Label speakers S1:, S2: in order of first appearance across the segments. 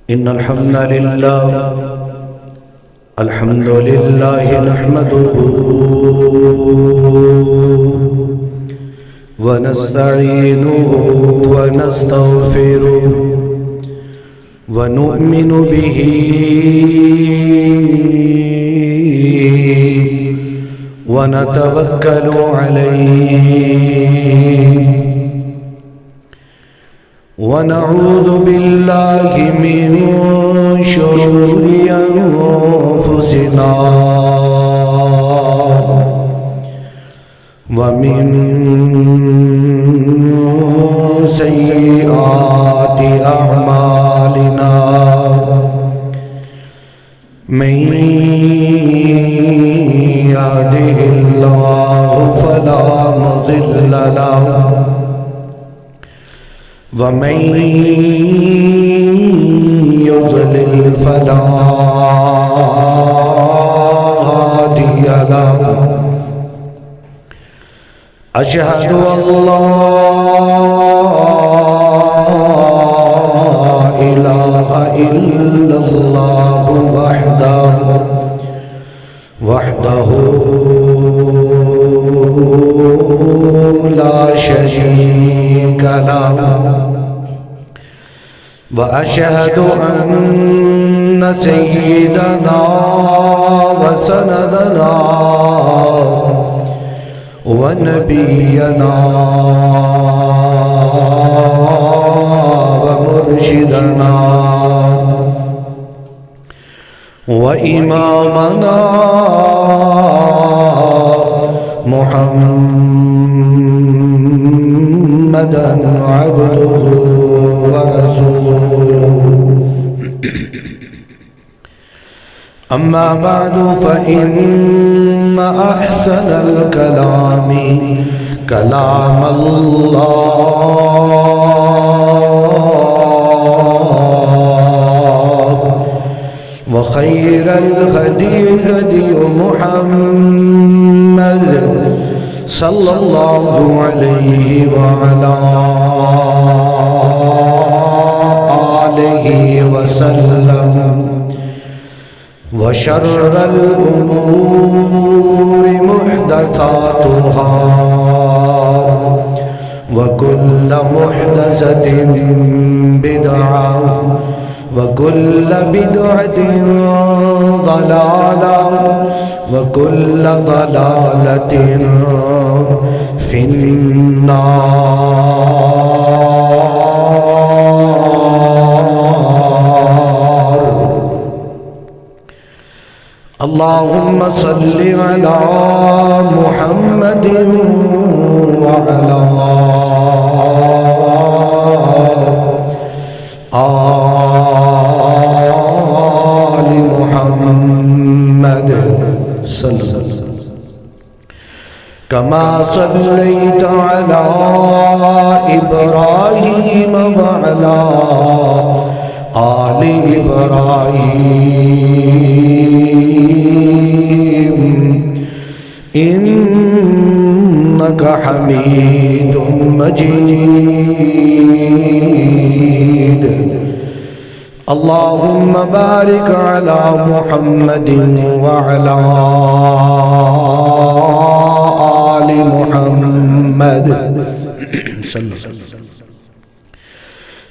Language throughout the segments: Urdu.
S1: إن الحمد لله نحمده ونستعينه ونستغفره ونؤمن به ونتوكل عليه ونعوذ بالله من شرور أنفسنا ومن سيئات أعمالنا من يهده الله فلا مضل له ومن يضلل فلا هادي له أشهد أن لا إله إلا الله وحده لا شريك له وأشهد أن سيدنا وسندنا ونبينا ومرشدنا وإمامنا محمدًا عبده ورسوله أما بعد فإن أحسن الكلام كلام الله وخير الهدي هدي محمد صلى الله عليه وعلى آله وسلم وشر الأمور محدثاتها وكل محدثة بدعة وكل بدعة ضلالة وكل ضلالة في النار. اللهم صل على محمد وعلى آل محمد صلى الله عليه وسلم كما صليت على إبراهيم وعلى آل إبراهيم إنك حميد مجيد. اللهم بارك على محمد وعلى آل محمد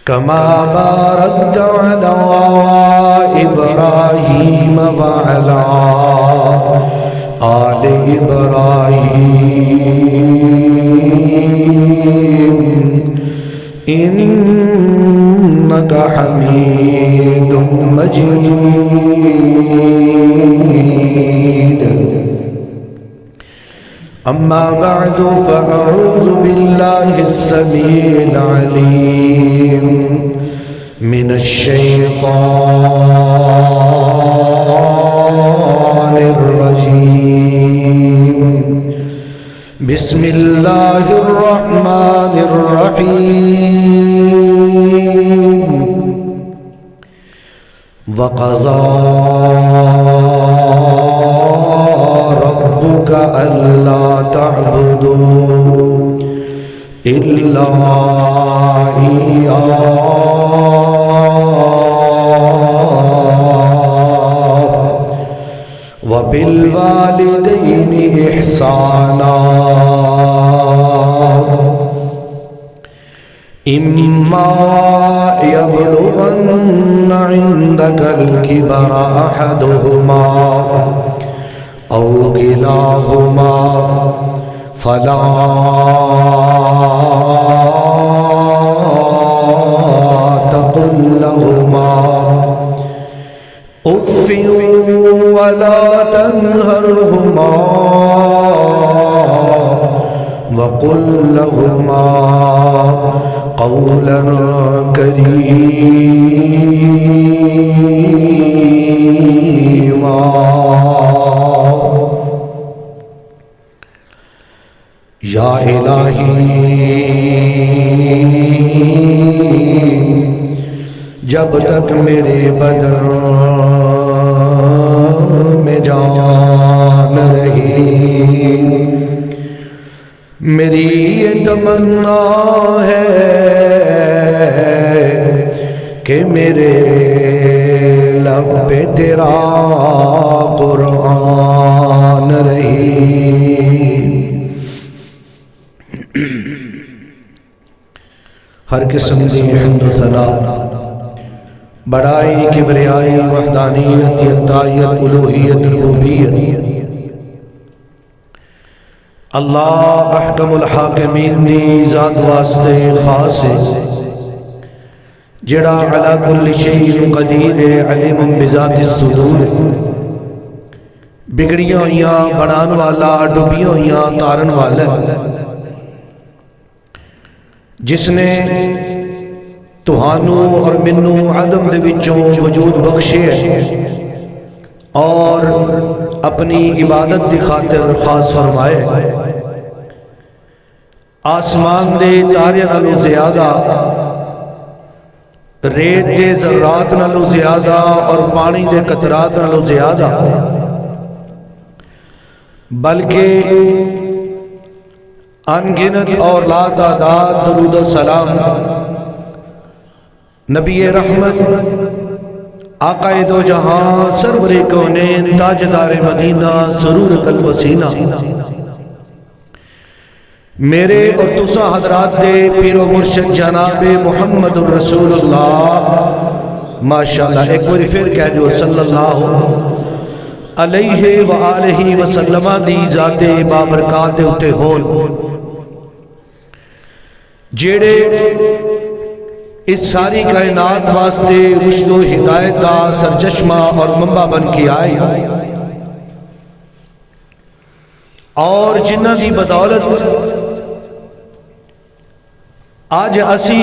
S1: كما باركت على إبراهيم وعلى آل إبراهيم إنك حميد مجيد. أما بعد فأعوذ بالله السميع العليم من الشيطان الرجيم. بسم الله الرحمن الرحيم. وقضى ربك ألا تعبدوا إلا إياه وبالوالدین احسانا اما یبلغن عندک الکبر احدہما او کلاہما فلا تقل لهما اف ولا تنهرهما وقل لهما قولا کریما۔ یا الہی جب تک میرے بدن میں جان رہی میری یہ تمنا ہے کہ میرے لب پہ تیرا قرآن رہی۔ ہر قسم کی حمد و ثنا بڑائی کبریائی وحدانیت یکتائیت الوہیت ربوبیت اللہ احکم الحاکمین دی ذات واسطے خاص ہے جڑا علی کل شیء قدیر علیم بذات الصدور بگڑیاں ہویاں بنان والا ڈوبیاں ہویاں تارن والا جس نے تہانوں اور منوں عدم دے وچوں وجود بخشے اور اپنی عبادت دی خاطر خاص فرمائے۔ آسمان دے تارے نالوں زیادہ ریت دے ذرات نالوں زیادہ اور پانی دے قطرات نالوں زیادہ بلکہ انگنت اور لا تعداد درود و سلام نبی رحمت آقا دو جہاں سرور کونین تاجدار مدینہ سرور قلب سینہ میرے اور تسا حضرات دے پیر و مرشد جناب محمد الرسول اللہ ماشاءاللہ ایک باری پھر کہہ دو صلی اللہ علیہ وآلہ وسلم دی ذات بابرکات دے اتے ہون جیڑے اس ساری کائنات واسطے رشد و ہدایت دا سرچشمہ اور منبع بن کے آئے اور جنہ دی بدولت آج اسی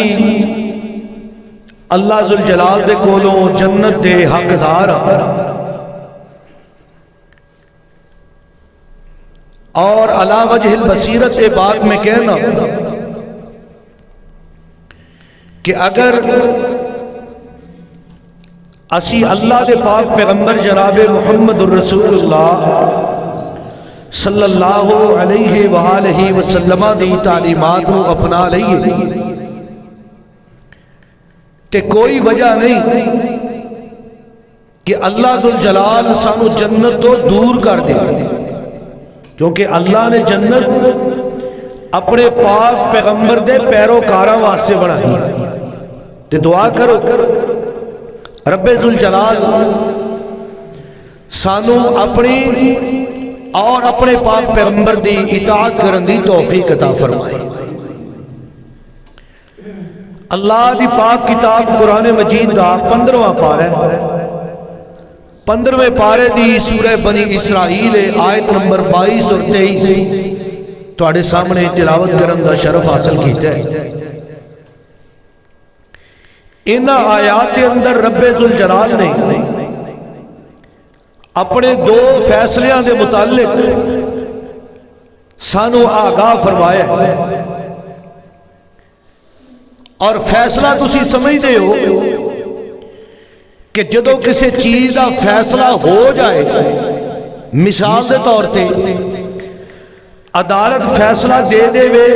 S1: اللہ ذوالجلال دے کولوں جنت دے حقدار اور علی وجہ البصیرت بات میں کہنا کہ اگر اسی اللہ دے پاک پیغمبر جناب محمد الرسول اللہ صلی اللہ علیہ وآلہ وسلم دی تعلیمات کو اپنا لئیے کہ کوئی وجہ نہیں کہ اللہ ذوالجلال سانو جنت تو دور کر دے کیونکہ اللہ نے جنت اپنے پاک پیغمبر دے پیروکاراں واسطے بنائی تے دعا کرو رب ذوالجلال سانو اپنی اور اپنے پاک پیغمبر دی اطاعت کرن دی توفیق عطا فرمائے۔ اللہ دی پاک کتاب قرآن مجید دا 15واں پارہ 15ویں پارے دی سورہ بنی اسرائیل آیت نمبر 22 اور 23 تواڈے سامنے تلاوت کرن دا شرف حاصل کیتا ہے۔ ان آیات کے اندر رب ذوالجلال نے اپنے دو فیصلیاں دے متعلق سانو آگاہ فرمایا ہے اور فیصلہ تسی سمجھ دے ہو کہ جدو کسی چیز کا فیصلہ ہو جائے مثال دے طور تے عدالت فیصلہ دے دے وے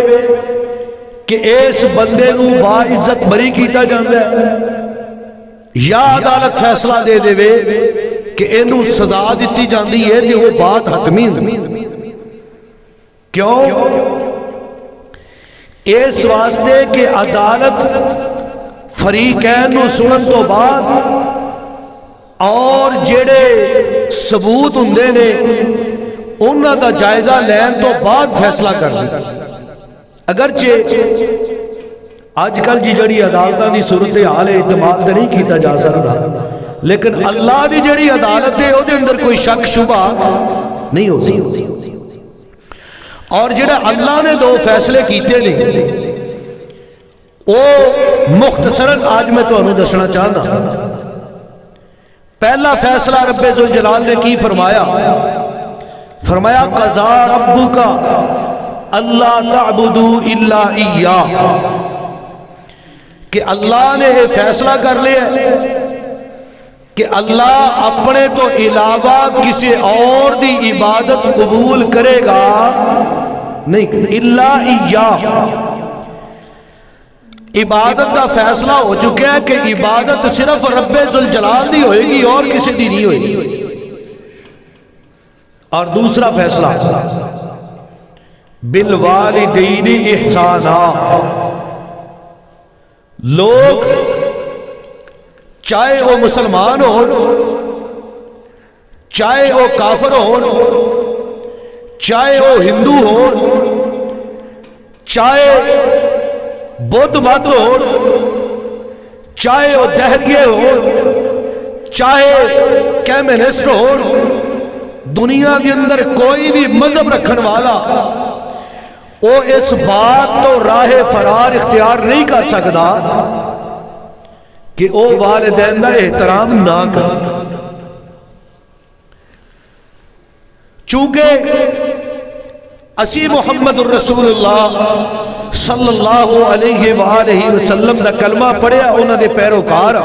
S1: کہ اس بندے نو با عزت بری کیتا جاندا ہے یا عدالت فیصلہ دے دے وے کہ اینو سزا دیتی جاندی ہے تے وہ بات حتمی ہوندی۔ کیوں؟ اس واسطے کہ عدالت فریقین نو سنن تو بعد اور جڑے ثبوت ہوندے نے انہاں دا جائزہ لین تو بعد فیصلہ کر دی۔ اگرچہ آج کل جی جڑی عدالتاں دی صورتحال اعتماد تے نہیں کیتا جا سکتا، لیکن اللہ دی جڑی عدالت ہے او دے اندر کوئی شک شبہ نہیں ہوتی۔ اور جڑا اللہ نے دو فیصلے کیتے نے وہ مختصراً آج میں تو انہوں دسنا چاہنا۔ پہلا فیصلہ رب ذوالجلال نے کی فرمایا؟ فرمایا قضا ربک اللہ تعبدوا الا ایاہ، کہ اللہ نے یہ فیصلہ کر لیا کہ اللہ اپنے تو علاوہ کسی اور دی عبادت قبول کرے گا نہیں، الا ایاہ۔ عبادت کا فیصلہ ہو چکا ہے کہ عبادت صرف رب ذوالجلال دی ہوئے گی اور کسی دی نہیں ہوئے گی۔ اور دوسرا فیصلہ بالوالدین احسانا، لوگ چاہے وہ مسلمان ہو، چاہے وہ کافر ہو، چاہے وہ ہندو ہو، چاہے بدھ مت ہو، چاہے وہ دہریے ہو، چاہے کمیونسٹ ہو، دنیا کے اندر کوئی بھی مذہب رکھن والا وہ اس بات تو راہ فرار اختیار نہیں کر سکتا کہ وہ والدین کا احترام نہ کرے۔ چونکہ اسی محمد الرسول اللہ صلی اللہ علیہ وآلہ وسلم دا کلمہ پڑھیا انہوں دے پیروکار،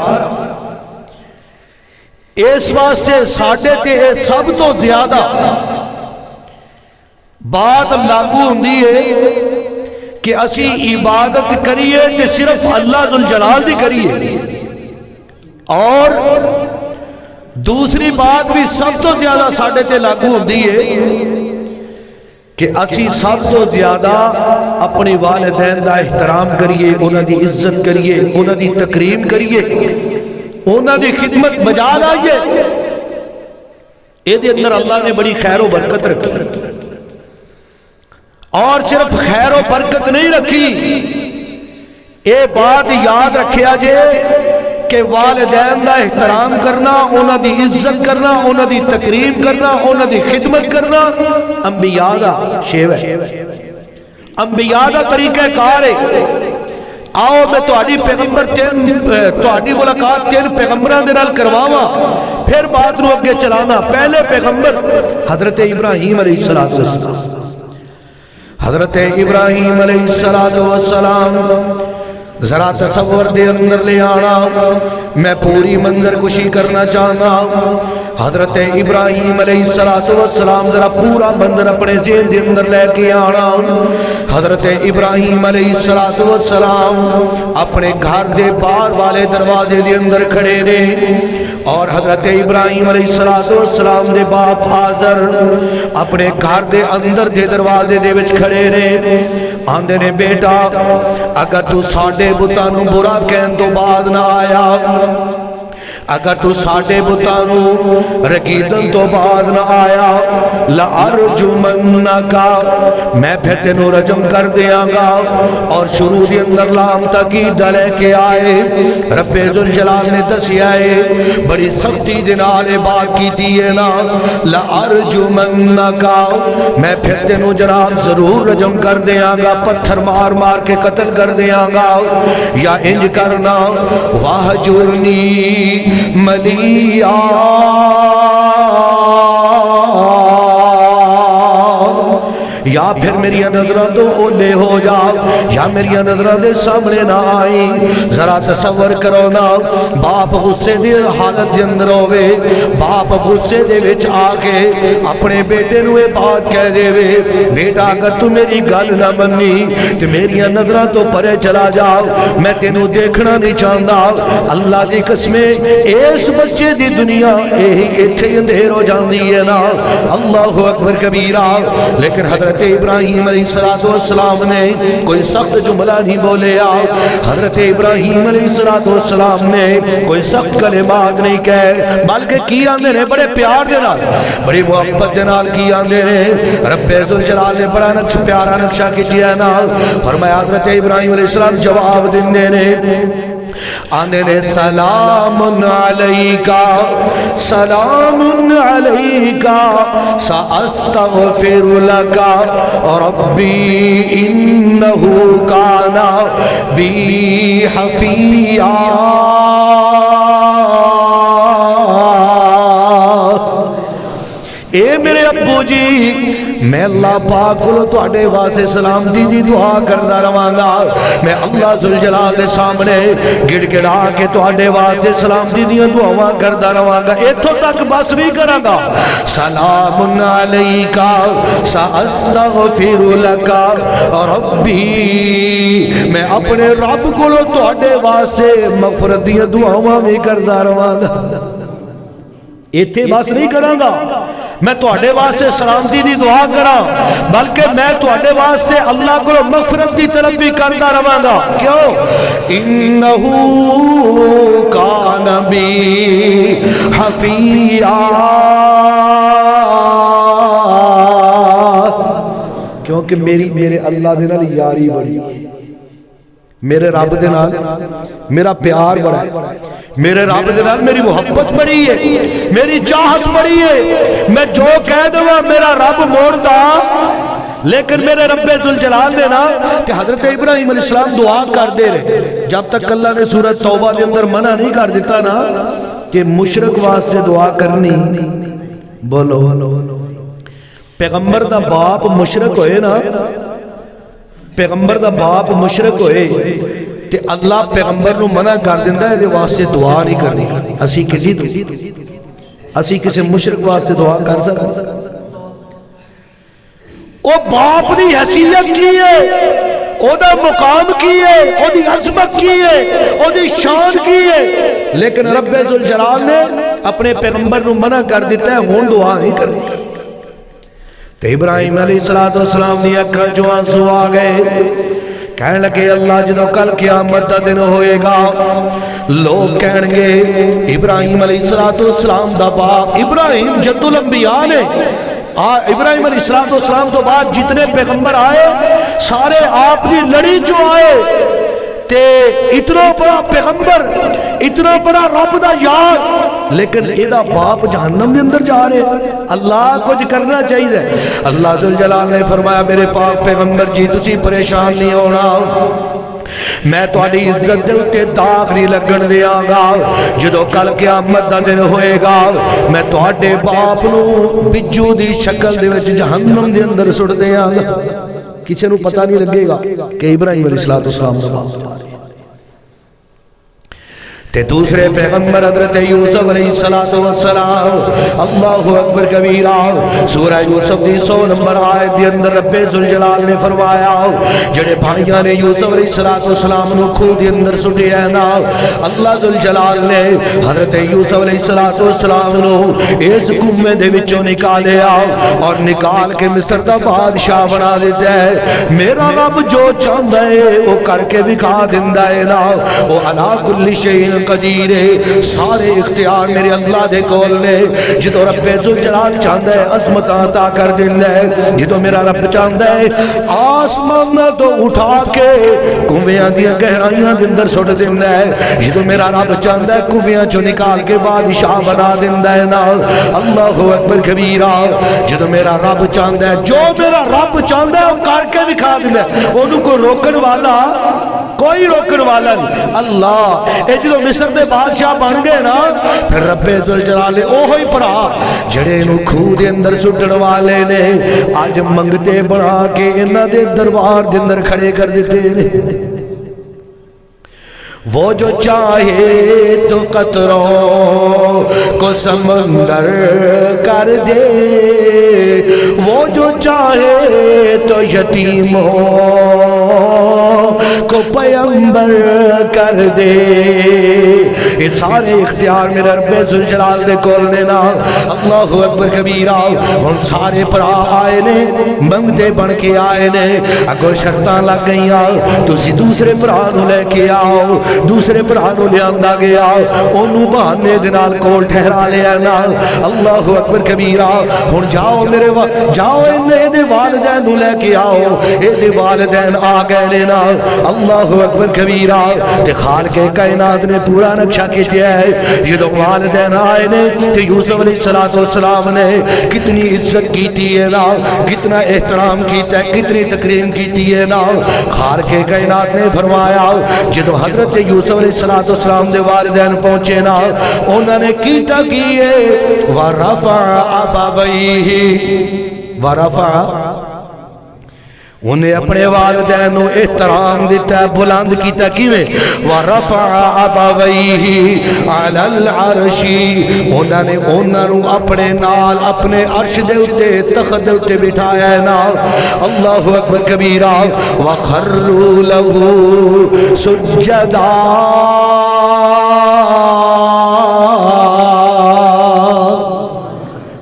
S1: اس واسطے ساڈے تے سب تو زیادہ بات لاگو ہوندی ہے کہ اسی عبادت کریے تے صرف اللہ ذوالجلال دی کریے، اور دوسری بات بھی سب تو زیادہ ساڈے تے لاگو ہوندی ہے کہ اسی سب تو زیادہ اپنے والدین دا احترام کریے، انہاں دی عزت کریے، انہاں دی تکریم کریے، انہاں دی خدمت بجا لائیے۔ اے دے اندر اللہ نے بڑی خیر و برکت رکھی، اور صرف خیر و برکت نہیں رکھی، اے بات یاد رکھیا جے کہ والدین دا احترام کرنا، انہاں دی عزت کرنا، انہاں دی تکریم کرنا، انہاں دی خدمت کرنا انبیاء دا شیو ہے، انبیاء دا طریقہ کار ہے۔ آؤ میں تہاڈی ملاقات تین پیغمبراں دے نال کرواواں، پھر بات نو اگے چلانا۔ پہلے پیغمبر حضرت ابراہیم علیہ السلام، حضرت ابراہیم علیہ السلام ذرا تصور دے اندر لے آنا، میں پوری منظر کشی کرنا چاہتا ہوں۔ حضرت ابراہیم علیہ السلام ذرا پورا منظر اپنے ذہن دے اندر لے کے آنا۔ حضرت ابراہیم علیہ السلام اپنے گھر دے باہر والے دروازے دے اندر کھڑے نے، اور حضرت ابراہیم علیہ السلام دے باپ آزر اپنے گھر دے اندر دے دروازے دے وچ کھڑے نے۔ آندے نے بیٹا اگر تو ساڈے بتاں نوں برا کہن تو بعد نہ آیا، اگر تو ساڈے بتاں نوں رگیدن تو بعد نہ آیا، لَأَرْجُمَنَّكَ، میں پھر تینوں رجم کر دیاں گا۔ اور شروع دے اندر لام تاکید لے کے آئے، رب ذوالجلال نے دسیا ہے بڑی سختی دے نال بات کیتی ہے نا، لَأَرْجُمَنَّكَ، میں پھر تینوں جناب ضرور رجم کر دیاں گا، پتھر مار مار کے قتل کر دیاں گا، یا انج کرنا وَاہْجُرْنِي ملیا، یا یا پھر میری نظروں تو اولے ہو جاؤ یا میری نظروں دے سامنے نہ آئی۔ ذرا تصور کرو نا، باپ غصے دی حالت دے اندر ہوئے، باپ غصے دے وچ آ کے اپنے بیٹے نو یہ بات کہہ دے وے، بیٹا اگر تو میری گل نہ منی تے میری نظروں تو پرے چلا جاؤ، میں تینوں دیکھنا نہیں چاہتا۔ اللہ دی قسمیں اس بچے دی دنیا یہی ایتھے اندھیر ہو جاندی ہے نا، اللہ اکبر کبیرہ۔ لیکن حضرت ابراہیم علیہ السلام نے کوئی سخت جملہ نہیں بولیا، حضرت ابراہیم علیہ السلام نے کوئی سخت کلمات نہیں کہے، بلکہ کی آندے نے بڑے پیار دے نال، بڑی محبت دے نال کی آندے نے۔ رب ذوالجلال نے بڑا پیارا نقشہ کیتا نا، فرمایا حضرت ابراہیم علیہ السلام جواب دیندے نے، آندے نے سلام علیکا سلام علیکا سأستغفر لکا ربی انہو کانا بی حفیہ۔ اے میرے ابو جی، میں اللہ پاک کو تواڈے واسطے سلامتی دی دعا کردا رہاں گا، میں اللہ ذوالجلال دے سامنے گڑ گڑا کے تواڈے واسطے سلامتی دی دعاواں کردا رہاں گا، ایتھوں تک بس نہیں کراں گا۔ سلام علیکا سأستغفر لکا ربی، میں اپنے رب کو تواڈے واسطے مغفرت دی دعاواں بھی کردا رہاں گا، ایتھے بس نہیں کراں گا، میں تواڈے واسطے سلامتی دی دعا کراں، بلکہ میں تواڈے واسطے اللہ کو مغفرت دی طلب بھی کردا رہاں گا۔ کیوں؟ انہو کان بی حفیہ، کیونکہ میرے اللہ دے نال یاری بڑی، میرے رب دے نال میرا پیار بڑا ہے، میرے رب دے نال میری محبت بڑی ہے، میری چاہت بڑی ہے، میں جو کہہ دوں میرا رب موڑدا۔ لیکن میرے رب ذوالجلال نے نا کہ حضرت ابراہیم علیہ السلام دعا کر دے رہے، جب تک اللہ نے سورۃ توبہ دے اندر منع نہیں کر دیتا نا کہ مشرک واسطے دعا کرنی، بولو پیغمبر دا باپ مشرک ہوئے نا، پیغمبر دا باپ مشرک ہوئے تے اللہ پیغمبر نو منع کر دیندا ہے دے واسطے دعا نہیں کرنی۔ اسی کسی مشرک واسطے دعا کر سکتے؟ او باپ دی حیثیت کی ہے، او دا مقام کی ہے، او دی عظمت کی ہے، او دی شان کی ہے، لیکن رب ذوالجلال نے اپنے پیغمبر نو منع کر دیتا ہے ہون دعا نہیں کرنی۔ تو ابراہیم علیہ السلام دی اکھاں چوں آنسو آ گئے، کہنے لگے اللہ جدو کل قیامت دا دن ہوئے گا، لوگ کہن گے ابراہیم علیہ السلام دا باپ، ابراہیم جد الانبیاء نے، ابراہیم علیہ السلام تو بعد جتنے پیغمبر آئے سارے آپ دی لڑی چوں آئے، تے اتنا بڑا پیغمبر، اتنا بڑا رب دا یار، لیکن ایدہ باپ جہنم دے اندر جا رہے، اللہ کچھ کرنا چاہیے۔ اللہ ذوالجلال نے فرمایا میرے پاک پیغمبر جی تسی پریشان نہیں ہونا، میں تواڈی عزت دے اُتے داغ نہیں لگن دیاں گا، جدو کل قیامت دا دن ہوئے گا میں تواڈے باپ نو بجو دی شکل دے وچ جہنم دے اندر سٹ دیاں گا، کسی نو پتہ نہیں لگے گا کہ ابراہیم علیہ السلام دا باپ جا رہے۔ تے دوسرے پیغمبر حضرت یوسف علیہ السلام، اللہ اکبر کبیرہ، سورہ یوسف دی 100 نمبر آیت دی اندر رب ذوالجلال نے فرمایا جڑے بھائیاں نے یوسف علیہ السلام نو کھو دی اندر سٹے ہیں نا، اللہ ذوالجلال نے حضرت یوسف علیہ السلام نو اس کنویں دے وچوں نکالیا اور نکال کے مصر دا بادشاہ بنا دیتا ہے۔ میرا رب جو چاہتا ہے وہ کر کے دکھا دیندا ہے نا، وہ علی کل شیء قدیر ہے، سارے اختیار میرے اللہ دے کول نے، جدو رب ذوالجلال چاہتا ہے عظمت عطا کر دیندا ہے، جدو میرا رب چاہتا ہے آسمان تو اٹھا کے کنویاں دی گہرائیاں دے اندر سٹ دیندا ہے، جدو میرا رب چاہتا ہے کنویاں چوں نکال کے بادشاہ بنا دیندا ہے نا، اللہ اکبر کبیرہ، جدو میرا رب چاہتا ہے جو میرا رب چاہتا ہے وہ کر کے دکھا دیندا ہے، اونوں کو روکن والا کوئی روکن والا نہیں اللہ اے جدو مصر دے بادشاہ بن گئے نا پھر رب ذوالجلال اوہی پڑا جڑے نو کھو دے اندر سٹن والے نے آج منگتے بنا کے انہاں دے دربار دے اندر کھڑے کر دیتے نے وہ جو چاہے تو قطروں کو سمندر کر دے وہ جو چاہے تو یتیموں کو پیغمبر کر دے یہ سارے اختیار میرے رب ذوالجلال دے کول نے نا اللہ اکبر کبیرہ ہن سارے پرا آئے نے منگتے بن کے آئے نے اگو شرطاں لگ گئیاں تسی دوسرے پرا نو لے کے آؤ دوسرے پرانو لے آندہ گیا انہوں بہانے دنال کول ٹھہرا لے آنا اللہ اکبر کبیرہ ہن جاؤ میرے جاؤ انہیں دے والدین نو لے کے آؤ اے دے والدین آ گئے لینا اللہ اکبر کبیرہ تے خالق کائنات نے پورا نقشہ کیا ہے یہ دو والدین آئے نے تے یوسف علیہ السلام نے کتنی عزت کیتی ہے نا کتنا احترام کیتا ہے کتنی تکریم کیتی ہے نا خالق کائنات نے فرمایا جدو حضرت یوسف علیہ السلام دے والدین پہنچے نا انہوں نے کیتا کیے وَرَفَعَ أَبَوَيْهِ وَرَفَعَ انہیں اپنے والدین نو احترام دیتا ہے بلند کیتا کیویں وَرَفَعَ أَبَوَيْهِ عَلَى الْعَرْشِ انہوں نے اپنے نال اپنے عرش دے اتے تخت دے اتے بٹھایا ہے نا اللہ اکبر کبیرہ وَخَرُّوا لَهُ سُجَّدًا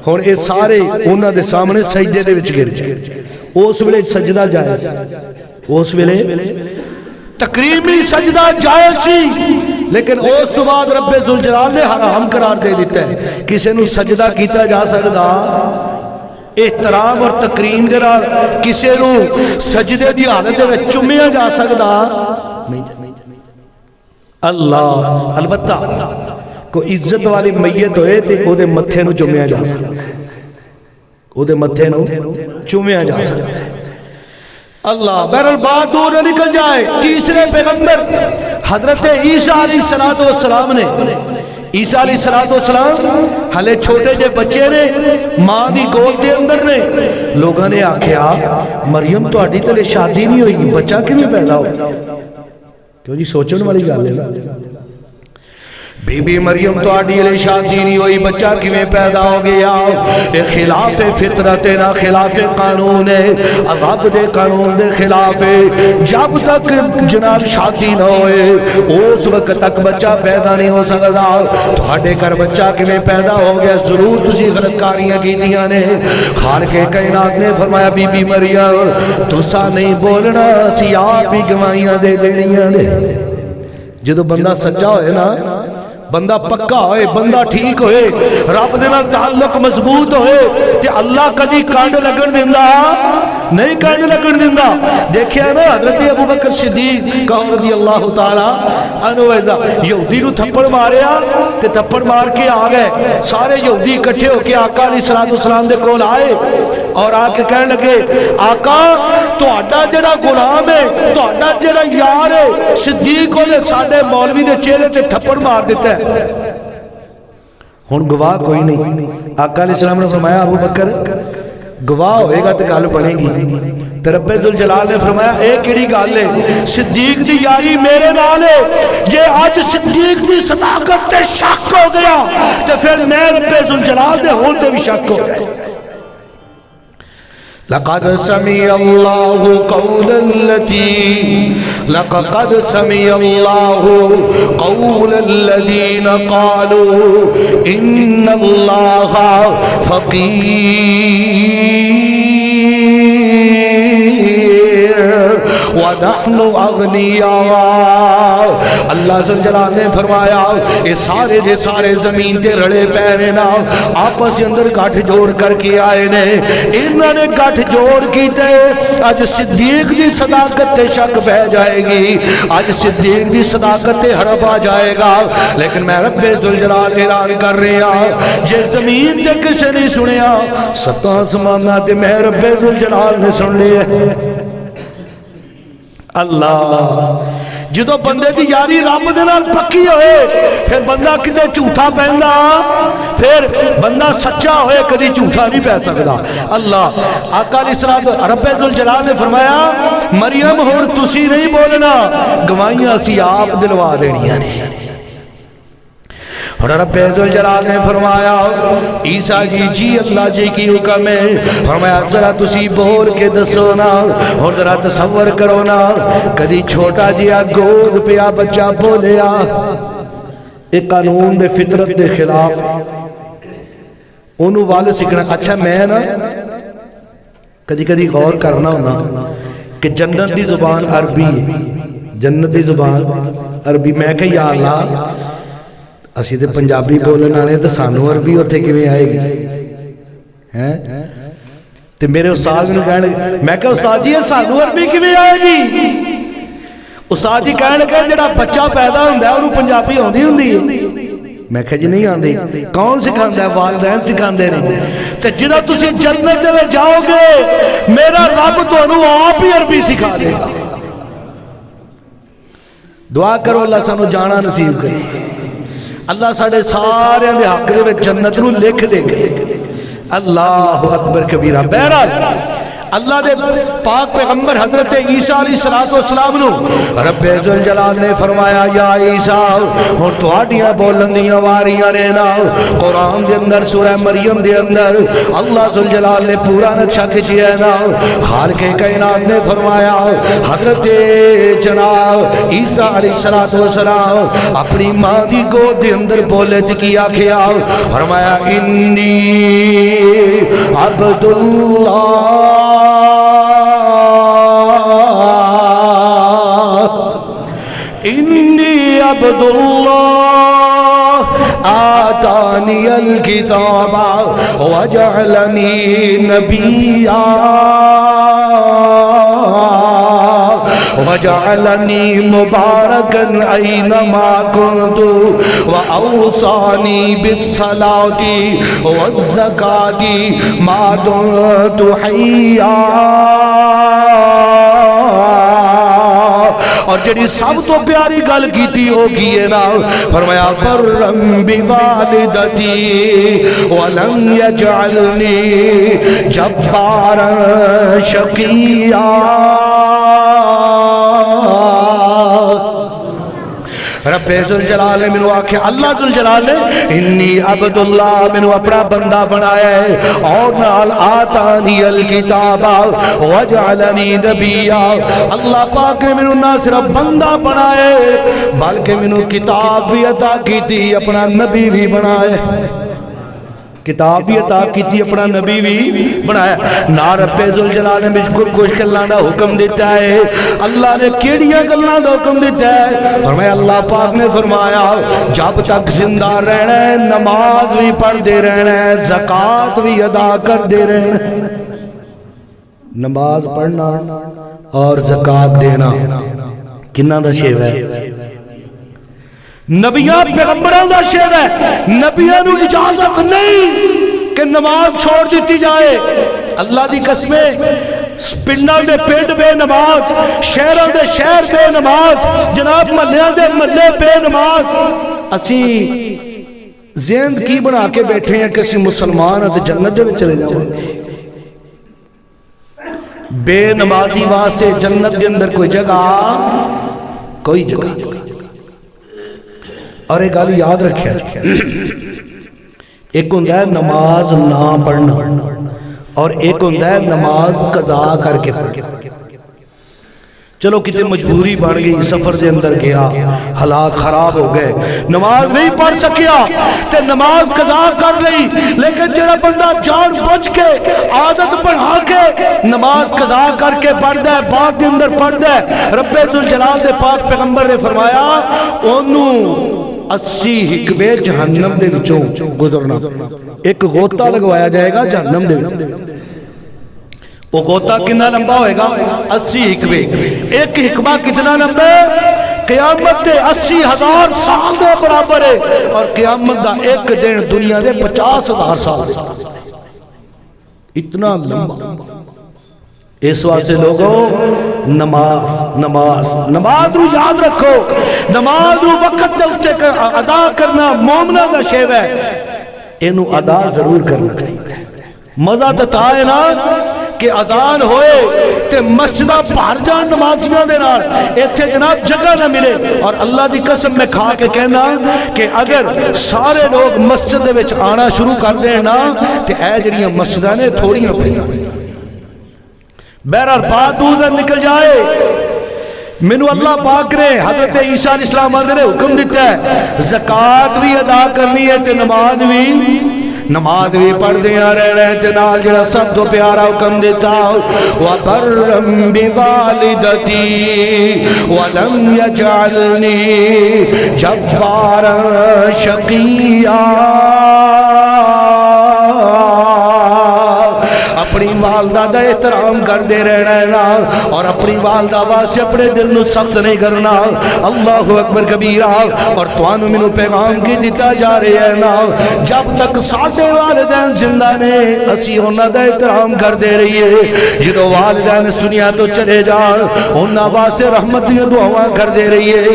S1: اور اے سارے انہوں دے سامنے سجدے دے وچ گر جائے اس ویلے سجدہ جائز اس ویلے تقریبی سجدہ جائز سی لیکن اس تو بعد رب ذوالجلال نے حرام قرار دے دیتا ہے کسی نو سجدہ کیتا جا سکتا احترام اور تکریم دے نال کسی نو سجدے دی حالت دے چومیا جا سکتا اللہ البتہ کوئی عزت والی میت ہوئے تے او دے متھے نو چومیا جا سکتا او دے متھے نو چومیا جا سکتا اللہ بہرحال بات دور نہ نکل جائے تیسرے پیغمبر حضرت عیسیٰ علیہ السلام نے عیسیٰ علیہ السلام ہلے چھوٹے جے بچے نے ماں دی گود دے اندر نے لوگوں نے آکھیا مریم تو آڈی تلے شادی نہیں ہوئی بچہ کی میں پیدا ہو کیوں جی سوچن والی گال ہے بی بی مریم تو آڈی علیہ شادی نہیں ہوئی بچہ کی میں پیدا ہو گیا ایک خلاف فطرت نہ خلاف قانون ہے عذاب دے قانون دے خلاف ہے جب تک جناب شادی نہ ہوئے اس وقت تک بچہ پیدا نہیں ہو سکتا تو ہڈے کر بچہ کی میں پیدا ہو گیا ضرور تسی غلط کاریاں کی دیا نے خالق کائنات نے فرمایا بی بی مریم تسا نہیں بولنا سی آپ ہی گوائیاں دے دینیاں نے جدو بندہ سچا ہوئے نا بندہ پکا ہوئے بندہ ٹھیک ہوئے رب دینا تعلق مضبوط ہوئے کہ اللہ کدی کانڈ لگن دیندہ نہیں کانڈ لگن دیندہ دیکھیں نا حضرت ابو بکر صدیق رضی اللہ تعالیٰ عنہ ایزا یہودی نو تھپڑ ماریا تے تھپڑ مار کے آگئے سارے یہودی اکٹھے ہو کے آقا علیہ السلام دے کول آئے اور آکے کہنے لگے آقا تو اڈا جڑا غلام ہے تو اڈا جڑا یار ہے صدیق نے ساڑھے مولوی دے چہرے تے تھپڑ مار دیتا ہے ہن گواہ کوئی نہیں آقا علیہ السلام نے فرمایا ابو بکر گواہ ہوئے گا تو گل بنے گی تو رب ذوالجلال نے فرمایا ایک کیڑی گل ہے صدیق دی یاری میرے نال ہے جے آج صدیق دی صداقت تے شک ہو گیا تو پھر میں رب ذوالجلال دے ہون تے بھی شک ہو جائے لقد سمع الله قول الذين قالوا إن الله فقير ونحن اغنیاء اللہ ذوالجلال نے فرمایا اے سارے دے سارے زمین تے رڑے پیرے نا آپس اندر گھٹ جوڑ کر کے آئے نے انہوں نے گھٹ جوڑ کی تے آج صدیق دی صداقت تے شک بہ جائے گی آج صدیق دی صداقت تے حرب آ جائے گا لیکن میں رب ذوالجلال اعلان کر رہا جس زمین تے کسے نہیں سنیا ستاں آسماناں تے میں رب ذوالجلال نے سن لیا اللہ جدو بندے دی یاری رب دے نال پکی ہوئے پھر بندہ کتے جھوٹا پہندا پھر بندہ سچا ہوئے کدی جھوٹا نہیں پہ سکتا اللہ آقا علیہ السلام رب ذوالجلال نے فرمایا مریم ہن تسی نہیں بولنا گواہیاں اسی آپ دلوا دینیاں نے اور رب ذوالجلال نے فرمایا عیسیٰ جی اللہ جی کی حکم ہے فرمایا ذرا تسی بول کے دسو نا اور ذرا تصور کرو نا کدی چھوٹا جیا گود پیا بچہ بولیا ایک قانون دے فطرت دے خلاف انہوں والے سکھنا اچھا میں نا کدی کدی غور کرنا ہونا کہ جنت دی زبان عربی ہے جنت دی زبان عربی میں کہ یا اللہ اسی تے پنجابی بولنے آنے تو سانو عربی ہوتے کیویں آئے گی تے میرے استاد نے کہنے میں کہ استاد جی سانو عربی کیویں آئے گی استاد جی کہنے لگے جڑا بچہ پیدا ہوندا ہے انہوں پنجابی ہوندی ہوندی ہے میں کہا جی نہیں آندی کون سکھاندہ ہے والدین سکھاندے نہیں تے جنہاں تسی جنت دے میں جاؤ گے میرا رب تو انہوں آپ ہی عربی سکھا دے گا دعا کرو اللہ سانو جانا نصیب کرے اللہ ساڑھے سارے اندے حق دے جنت نو لکھ دے گئے اللہ اکبر کبیرہ بہرحال اللہ دے پاک پیغمبر حضرت عیسیٰ علیہ السلام نو رب ذوالجلال نے فرمایا یا عیسیٰ اور تو آڈیاں بولندیاں واریاں رینا قرآن دے اندر سورہ مریم دے اندر اللہ ذوالجلال نے پورا نقشہ کھچی ہے نا خالق کائنات نے فرمایا حضرت جناب عیسیٰ علیہ السلام اپنی ماں دی گود دے اندر بولے تھی کیا کیا فرمایا انی عبداللہ انی عبداللہ آتانی الکتاب وجعلنی نبیا وجعلنی مبارکا اینما کنت وأوصانی بالصلاة والزکاة ما دمت حیا اور جڑی سب تو پیاری گل کیتی ہوگی ہے نا فرمایا برم بوالدتی ولم یجعلنی جبارا شقیا رب ذوالجلال نے منو آکھے اللہ ذوالجلال نے انی عبداللہ منو اپنا بندہ بنایا ہے اور نال آتانی الکتاب وجعلنی نبیا اللہ پاک نے منو نہ صرف بندہ بنایا ہے بلکہ منو کتاب بھی عطا کی تھی اپنا نبی بھی بنایا ہے کتاب بھی عطا کی تھی اپنا نبی بھی بنایا نا رب ذوالجلال نے مجھ کو کچھ گلاں دا حکم دیتا ہے اللہ نے کیڑیاں گلاں دا حکم دیتا ہے فرمایا اللہ پاک نے فرمایا جب تک زندہ رہنا ہے نماز بھی پڑھ دے رہنا ہے زکوٰۃ بھی ادا کر دے رہنا ہے نماز پڑھنا اور زکوٰۃ دینا کنہ دا شیو ہے نبیاں پیغمبران دا شیر ہے نبیاں نو اجازت نہیں کہ نماز چھوڑ دیتی جائے اللہ دی قسمیں پنڈاں دے پنڈ بے نماز شہراں دے شہر بے نماز جناب محلیاں دے محلے بے نماز اسی ذہن کی بنا کے بیٹھے ہیں کسی مسلمان تے جنت دے میں چلے جاؤں بے نمازی واسطے جنت دے اندر کوئی جگہ اور ایک گل یاد رکھیا ایک ہوندا ہے نماز نہ پڑھنا اور ایک ہوندا ہے نماز قضا کر کے پڑھنا چلو کتے مجبوری بن گئی سفر دے اندر گیا حالات خراب ہو گئے نماز نہیں پڑھ سکیا تے نماز قضا کر رہی لیکن جڑا بندہ جان بچ کے عادت بنا کے نماز قضا کر کے پڑھ دے پاک دے اندر پڑھ دے رب ذوالجلال دے پاک پیغمبر نے فرمایا انہوں 80 حکبے جہنم دے وچوں گزرنا ایک غوطہ لگوایا جائے گا جہنم دے وچوں وہ غوطہ کتنا لمبا ہوئے گا 80 حکبے ایک حکبہ کتنا لمبا قیامت دے 80,000 سال دے برابر ہے اور قیامت دا ایک دن دنیا دے 50,000 سال اتنا لمبا اس واسطے لوگوں نماز نماز نماز نو یاد رکھو، نماز نو وقت دے اتے ادا کرنا مومنہ دا شیو ہے، اینو ادا ضرور کرنا چاہیے۔ مزہ تا ہے نا کہ اذان ہوئے تے مسجدہ باہر جان نمازیاں دے نال، ایتھے جناب جگہ نہ ملے، اور اللہ دی قسم میں کھا کے کہنا کہ اگر سارے لوگ مسجد دے وچ آنا شروع کر دیں نا تے اے جڑیاں مسجداں نے تھوڑیاں پئیاں۔ بہرحال بات دور نکل جائے، مینو اللہ پاک نے حضرت عیسیٰ علیہ السلام نے حکم دیتا ہے زکوٰۃ بھی ادا کرنی ہے تے نماز بھی پڑھ دیا رہنا ہے تے نال جڑا سب تو پیارا حکم دیتا وَبَرًّا بِوَالِدَتِي وَلَمْ يَجْعَلْنِي جَبَّارًا شَقِيًّا۔ اپنی والدہ دا احترام کر دے رہنا ہے نا، اور اپنی والدہ واسطے اپنے دل نو سخت نہیں کرنا۔ اللہ اکبر کبیرہ۔ اور توانو منو پیغام کی دیتا جا رہے ہیں نا، جب تک ساڈے والدین زندہ نے اسی انہاں دا احترام کر دے رہی ہے، جدو والدین دنیا تو چلے جان انہاں واسطے رحمت دی دعاواں کر دے رہی ہے،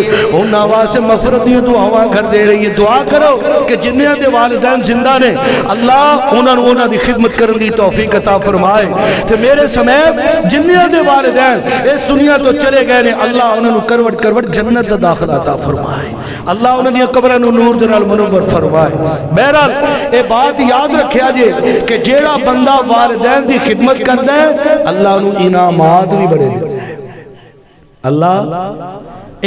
S1: انہاں واسطے مغفرت دی دعاواں کر دے رہی ہے۔ دعا کرو کہ جنہاں دے والدین زندہ نے اللہ انہاں دی خدمت کرن دی توفیق عطا فرمائے، تو میرے سمیت جنیاں دے والدین اس دنیا تو چلے گئے نے اللہ انہوں کروٹ کروٹ جنت دا داخل عطا فرمائے، اللہ انہوں نے قبرہ نور دنال منور فرمائے۔ بہرحال اے بات یاد رکھیا جے کہ جیڑا بندہ والدین دی خدمت کرتا ہے اللہ انہوں انعامات بھی بڑے دیتا ہے، اللہ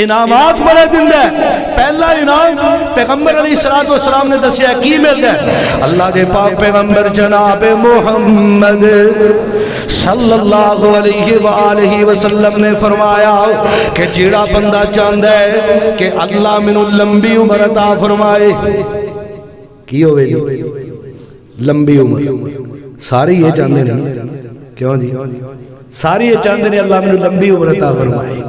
S1: انعامات بڑے دن ہے۔ پہلا انعام پیغمبر علیہ السلام نے دسیا کی ملتا ہے، اللہ دے پاک پیغمبر جناب محمد صلی اللہ علیہ وآلہ وسلم نے فرمایا کہ جیڑا بندہ چاہتا ہے کہ اللہ منو لمبی عمر عطا فرمائے، کی ہوئے جی لمبی عمر، ساری یہ چاہتے ہیں، کیوں جی ساری یہ چاہتے ہیں اللہ منو لمبی عمر عطا فرمائے،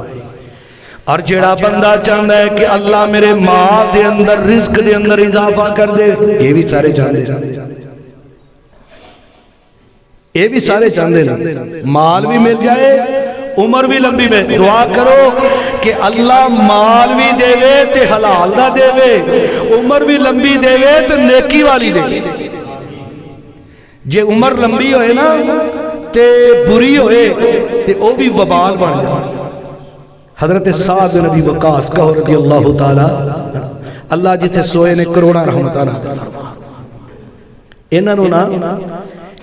S1: اور جڑا بندہ چاہتا ہے کہ اللہ میرے مال دے اندر رزق دے اندر اضافہ کر دے، یہ بھی سارے چاہتے ہیں، یہ بھی سارے چاہتے ہیں مال بھی مل جائے عمر بھی لمبی میں۔ دعا کرو کہ اللہ مال بھی دے وے تے حلال دا دے وے، عمر بھی لمبی دے وے تے نیکی والی دے وے۔ جے عمر لمبی ہوئے نا تے بری ہوئے تے او بھی وبال بن جائے۔ حضرت سعد بن ابی وقاص کہو رضی اللہ تعالی، اللہ جتے سوئے نے کروڑا رحمتہ نازل فرما، انہوں نا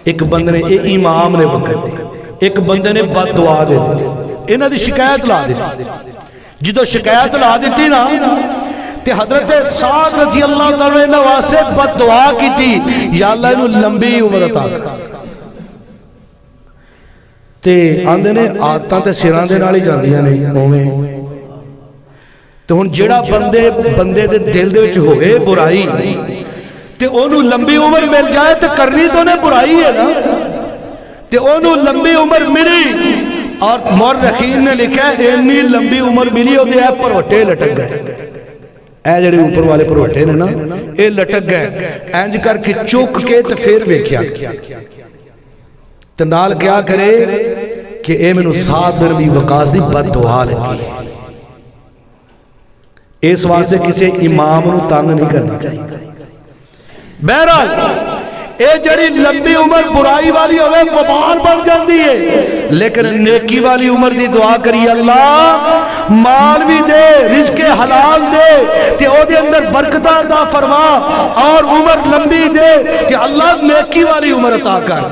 S1: ایک بندے نے امام نے وقت دے، ایک بندے نے بد دعا دے دی، انہوں دی شکایت لا دی، جدو شکایت لا دیتی نا تے حضرت سعد رضی اللہ تعالی نے واسے بد دعا کی تھی یا اللہ انہوں لمبی عمر عطا کر، تے آندے نے آتاں تے سیران دے نالی جاندیاں نہیں اویں، تو ہن جڑا بندے دے دل دے وچ ہوئے برائی تے انہوں لمبی عمر مل جائے تے کرنی تو نے برائی ہے نا، تے انہوں لمبی عمر ملی، اور مورخین نے لکھا ہے اتنی لمبی عمر ملی ہوتے ہیں پروٹے لٹک گئے، اے جڑے اوپر والے پروٹے نے نا اے لٹک گئے، اینج کر کے چوک کے تے پھر ویکھیا تے نال کیا کرے کہ اے مینوں سعد بن ابی وقاص دی بد دعا لگی، اس واسطے کسی امام نو تنگ نہیں کرنا چاہیے۔ بہرحال اے جڑی لمبی عمر برائی والی ہوئے وبال بن جاندی ہے، لیکن نیکی والی عمر دی دعا کری اللہ مال بھی دے رزق حلال دے تے او دے اندر برکت عطا فرما، اور عمر لمبی دے تے اللہ نیکی والی عمر عطا کر۔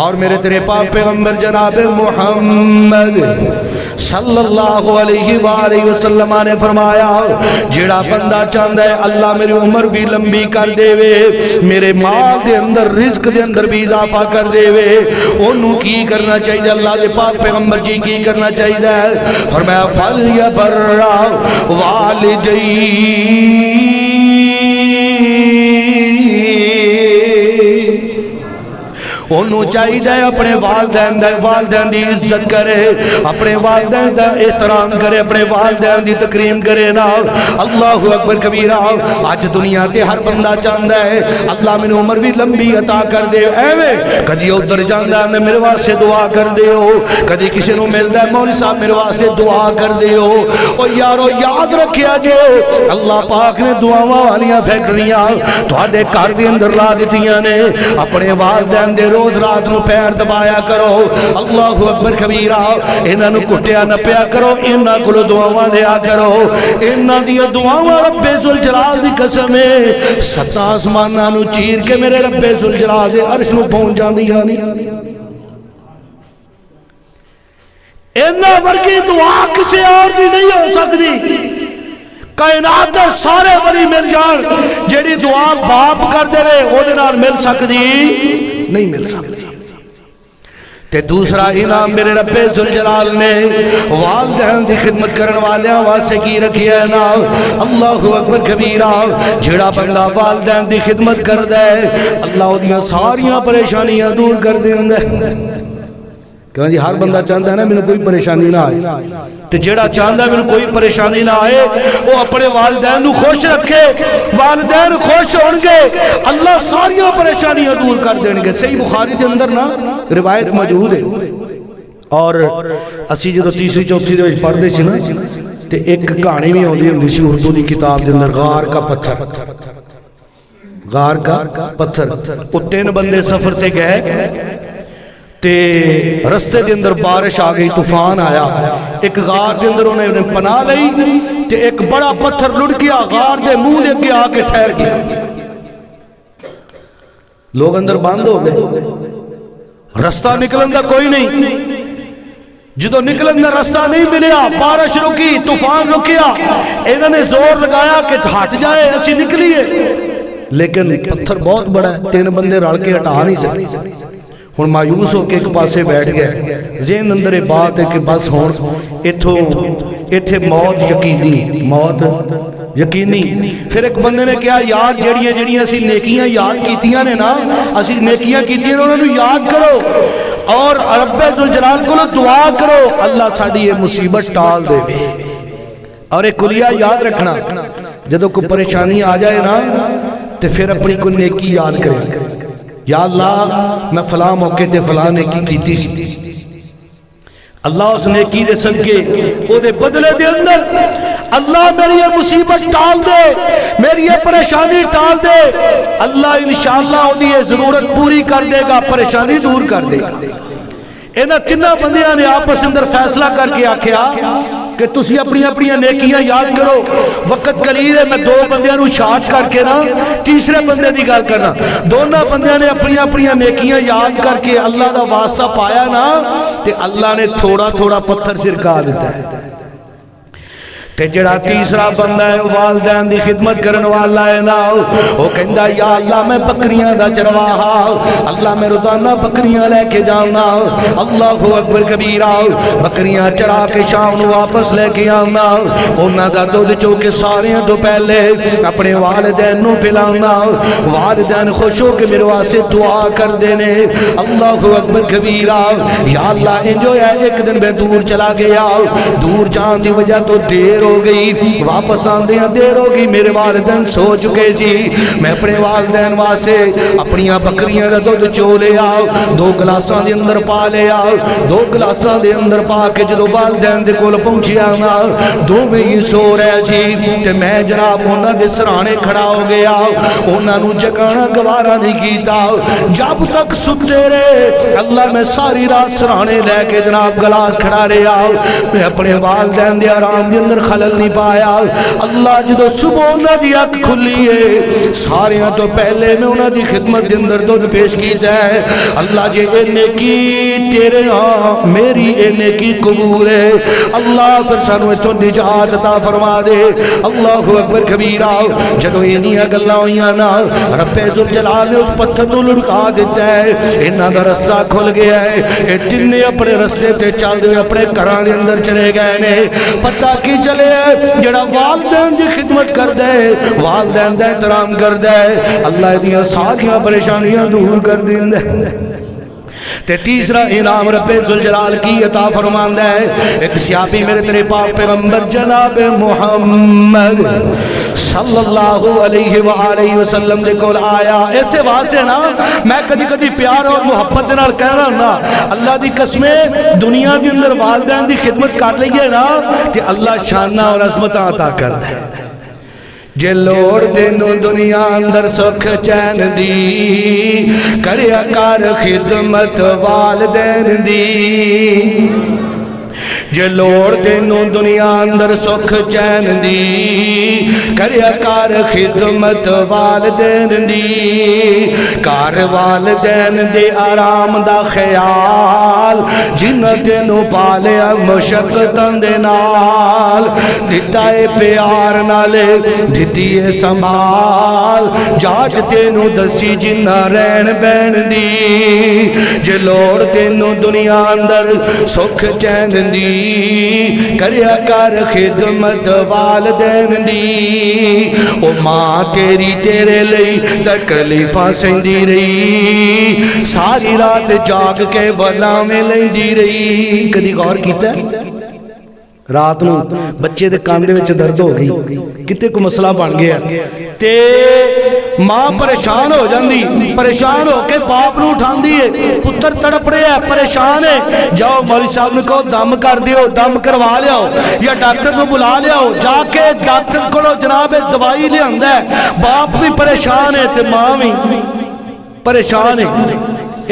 S1: اور میرے تیرے پاک پیغمبر جناب محمد صلی اللہ علیہ وآلہ وسلم نے فرمایا جڑا بندہ چاہتا ہے اللہ میری عمر بھی لمبی کر دے وے، میرے مال دے اندر رزق دے اندر بھی اضافہ کر دے وے، انہوں کی کرنا چاہیے؟ اللہ دے پاک پیغمبر جی کی کرنا چاہیے؟ فرمایا فَلْيَبَرَّ وَالِدَيْهِ، انہوں چاہیے اپنے والدین دی عزت کرے، اپنے والدین دا احترام کرے، اپنے والدین دی تکریم کرے نا۔ اللہ اکبر کبیرہ۔ آج دنیا تے ہر بندہ چاہتا ہے اللہ میں عمر بھی لمبی عطا کر دے، ایویں کدی ادھر جانا ہے میرے واسطے دعا کر دیو، کدی کسی نو ملتا ہے مولوی صاحب میرے واسطے دعا کر دیو۔ او یارو یاد رکھیا جے اللہ پاک نے دعاواں والیاں فیکٹریاں تواڈے گھر دے اندر لا دتیاں نے، اپنے والدین دے روز رات نو پیر دبایا کرو۔ اللہ اکبر کبیرہ۔ انہاں نو کٹیا نپیا کرو، انہاں کولوں دعاواں لیا کرو، انہاں دی دعاواں رب ذوالجلال دی قسم ہے ستا آسماناں نو چیر کے میرے رب ذوالجلال دے عرش نو پہنچ جاندیاں نے۔ انہاں ورگی دعا کسی اور دی نہیں ہو سکتی۔ کائنات سارے ولی مل جان، جیڑی دعا باپ کر دے رہے او دے نال مل سکتی نہیں، مل سکتی۔ تے دوسرا انعام میرے رب ذوالجلال نے والدین دی خدمت کرن والیاں واسطے کی رکھیا ہے نا۔ اللہ اکبر کبیرہ۔ جیڑا بندہ والدین دی خدمت کردا ہے اللہ اودیاں ساریاں پریشانیاں دور کر دیندا ہے۔ کہ جی ہر بندہ چاہتا ہے نا مینوں کوئی پریشانی نہ آئے، تے جیڑا چاہتا ہے مینوں کوئی پریشانی نہ آئے وہ اپنے والدین نو خوش رکھے، والدین خوش ہون گے اللہ ساریاں پریشانیاں دور کر دیں گے۔ صحیح بخاری دے اندر نا روایت موجود ہے، اور اسی جدو تیسری چوتھی دے وچ پڑھدے سی نا تے ایک کہانی بھی ہوندی ہوندی سی اردو دی کتاب دے اندر، غار کا پتھر۔ غار کا پتھر، وہ 3 بندے سفر سے گئے تے رستے دے اندر بارش آ گئی، طوفان آیا، ایک غار دے اندر انہیں پناہ لئی تے ایک بڑا پتھر لڑ گیا غار دے منہ دے اگے آ کے ٹھہر گیا۔ لوگ اندر بند ہو گئے، رستہ نکلن دا کوئی نہیں۔ جدو نکلن دا رستہ نہیں ملیا، بارش رکی، طوفان رکیا، انہوں نے زور لگایا کہ ہٹ جائے اسی نکلیے، لیکن پتھر بہت بڑا ہے، 3 بندے رل کے ہٹا نہیں سکتے۔ ہن مایوس ہو کے ایک پاسے بیٹھ گئے، ذہن اندر یہ بات ہے کہ بس ہن ایتھے موت یقینی، موت یقینی۔ پھر ایک بندے نے کہا یار جڑیاں اسی نیکیاں یاد کیتیاں نے نا، اسی نیکیاں کیتیاں نے انہاں نوں یاد کرو اور رب ذوالجلال کو دعا کرو اللہ ساڈی یہ مصیبت ٹال دے۔ اور ایک کلیہ یاد رکھنا، جدوں کوئی پریشانی آ جائے نا تے پھر اپنی کوئی نیکی یاد کرے، یا اللہ میں فلاں موقع تے فلاں نیکی کیتی سی، اللہ اس نیکی دے صدقے او دے بدلے دے اندر اللہ میری یہ مصیبت ٹال دے، میری یہ پریشانی ٹال دے، اللہ انشاءاللہ او دی یہ ضرورت پوری کر دے گا، پریشانی دور کر دے گا۔ انہاں 3 بندیاں نے آپس اندر فیصلہ کر کے آکھیا کہ تسی اپنی نیکیاں یاد کرو، وقت قلیل ہے، میں 2 بندیاں نو شارٹ کر کے نا تیسرے بندے دی گل کرنا۔ دونوں بندیاں نے اپنی نیکیاں یاد کر کے اللہ دا واسطہ پایا نا تے اللہ نے تھوڑا تھوڑا پتھر سرکا دیتا ہے۔ تے جڑا تیسرا بندہ ہے والدین دی خدمت کرن والا ہے نا، وہ کہندا یا اللہ میں بکریاں دا چرواہا، اللہ میں روزانہ بکریاں لے کے جانا، اللہ اکبر کبیرہ، بکریاں چڑھا کے شام نو واپس لے کے آنا، انہاں دا دودھ چو کے ساریاں تو پہلے اپنے والدین نو پلانا، والدین خوش ہو کے میرے واسطے دعا کر دینے، اللہ اکبر کبیرہ۔ یا اللہ انجو ہے ایک دن میں دور چلا گیا، دور جان دی وجہ تو دیر ہو گئی، واپس آندیاں دیر ہو گئی، میرے والدین سو چکے جی، میں اپنے والدین واسطے اپنی بکریاں کا دودھ چو لیا، 2 گلاساں دے اندر پا لیا، 2 گلاساں دے اندر پا کے جدو والدین دے کول پہنچیا نا، 2 میں ہی سو رہے جی، تے میں جناب انہاں دے سرانے کھڑا ہو گیا، انہاں نو جگانا گوارا نہیں کیتا، جب تک ستے رہے اللہ میں ساری رات سرانے لے کے جناب گلاس کھڑا رہا، میں اپنے والدین دے آرام دے اندر خلل نہیں پایا۔ اللہ جدو صبح انہاں دی اکھ کھلی ہے، ساریاں تو پہلے میں انہاں دی خدمت دے اندر دودھ پیش کیتا ہے، اللہ جے اے نیکی تیرے ہاں میری اے نیکی قبول ہے، اللہ پھر سانو اس تو نجات عطا فرما دے، اللہ اکبر کبیرہ۔ جدو انہاں گلاں ہوئیاں نا رب ذوالجلال نے اس پتھر نو لڑکا دیتا ہے، انہاں دا رستہ کھل گیا ہے، اے تینے اپنے رستے تے چل دے اپنے گھراں دے اندر چلے گئے نے۔ پتہ کی چلے جڑا والدین دی خدمت کر دے، والدین دا احترام کر دے، اللہ دیاں ساریاں پریشانیاں دور کر دیندا ہے۔ تے تیسرا انعام رب ذوالجلال کی عطا فرماندا ہے ایک صحابی میرے تیرے پاک پیغمبر جناب محمد صلی اللہ علیہ وآلہ وسلم دے کول آیا. ایسے واسطے نا میں کدی کدی پیار اور محبت دے نال کہنا نا اللہ دی قسمیں دنیا دے اندر والدین دی خدمت کر لئیے نا تے اللہ شانہ اور عظمت عطا کردا ہے. جے لوڑ تینو دنیا اندر سکھ چین دی کریا کر خدمت والدین دی. جے لوڑ تینو دنیا اندر سکھ چین دی کریا کر خدمت والدین دی. کار والدین دے آرام دا خیال جنہ تینو پالیا مشقتاں دے نال دیتا ہے پیار نالے دیتی ہے سنبھال جاج تینو دسی جنہ رین بین دی. جے لوڑ تینو دنیا اندر سکھ چین دی کریا کر خدمت والدین دی. او ماں تیری تیرے لئی تکلیفاں سہندی رہی ساری رات جاگ کے ولا میں لیندی رہی. کدی غور کیتا ہے رات نو بچے دے کان دے وچ درد ہو گئی کتے کو مسئلہ بن گیا تے ماں پریشان ہو جاندی پریشان ہو کے باپ نو اٹھاندی ہے پتر تڑپ رہے ہے پریشان ہے جاؤ مولوی صاحب نے کہو دم کر دیو دم کروا لیاؤ یا ڈاکٹر کو بلا لیاؤ جا کے ڈاکٹر کو جناب دوائی لے آندا ہے. باپ بھی پریشان ہے تے ماں بھی پریشان ہے.